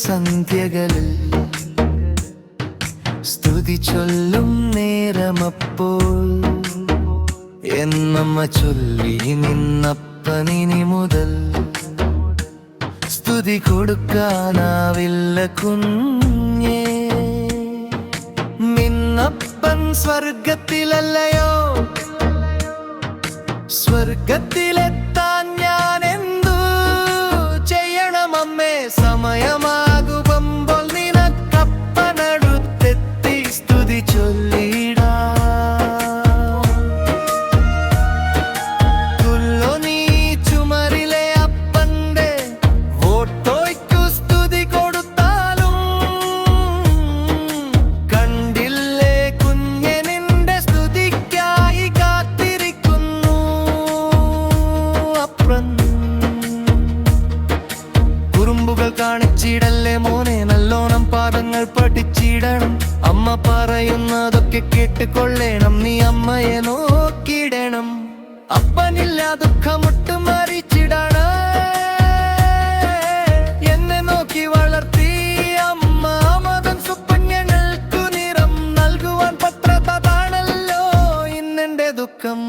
സന്ധ്യകളിൽ സ്തുതി ചൊല്ലും നേരമപ്പോൾ എന്നമ്മ ചൊല്ലി നിന്നപ്പനിനി മുതൽ സ്തുതി കൊടുക്കാനാവില്ല കുഞ്ഞേ. നിന്നപ്പൻ സ്വർഗത്തിലല്ലയോ, സ്വർഗത്തിലെത്താൻ ഞാൻ എന്തു ചെയ്യണമമ്മേ? സമയമാകുമ്പോൾ നിനക്കപ്പനടുത്തെത്തി സ്തുതി ചൊല്ലിടാ. തുല്ലോ നീ ചുമരിലെ അപ്പന്റെ ഫോട്ടോയ്ക്കു സ്തുതി കൊടുത്താലും കണ്ടില്ലേ കുഞ്ഞെ നിന്റെ സ്തുതിക്കായി കാത്തിരിക്കുന്നു അപ്പൻ. കുറുമ്പുകൾ കാണിച്ചിടല്ലേ മോനെ, നല്ലോണം പാഠങ്ങൾ പഠിച്ചിടണം. അമ്മ പറയുന്നതൊക്കെ കേട്ടുകൊള്ളണം, നീ അമ്മയെ നോക്കിയിടണം. അപ്പനില്ല ദുഃഖമൊട്ട് മരിച്ചിടണ എന്നെ നോക്കി വളർത്തി അമ്മ. മതം സുപ്പഞ്ഞങ്ങൾക്കു നിറം നൽകുവാൻ പത്രതാണല്ലോ ഇന്നെന്റെ ദുഃഖം.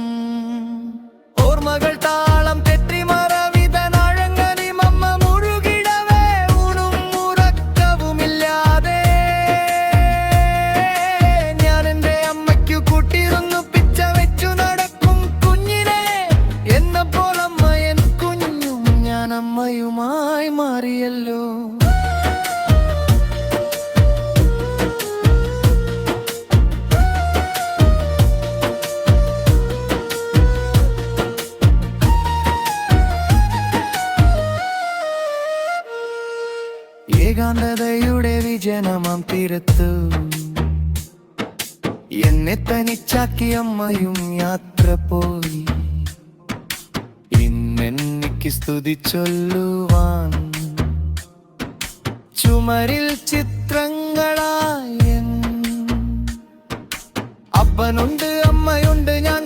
ഓർമ്മകൾ താളം തെറ്റി മറവിതനാഴങ്ങളിൽ അമ്മ മുഴുകിടവേ ഊണും ഉറക്കവുമില്ലാതെ. ഞാൻ എൻ്റെ അമ്മയ്ക്കു കൂട്ടിരുന്നു പിച്ച വെച്ചു നടക്കും കുഞ്ഞിനെ. എന്നപ്പോൾ അമ്മ എൻ കുഞ്ഞും ഞാൻ അമ്മയുമായി മാറിയല്ലോ. ഏകാന്തതയുടെ വിജനമാം തീരത്ത് എന്നെ തനിച്ചാക്കി അമ്മയും യാത്ര പോയി. ഇന്നെനിക്ക് സ്തുതി ചൊല്ലുവാൻ ചുമരിൽ ചിത്രങ്ങളായ അപ്പനുണ്ട് അമ്മയുണ്ട് ഞാൻ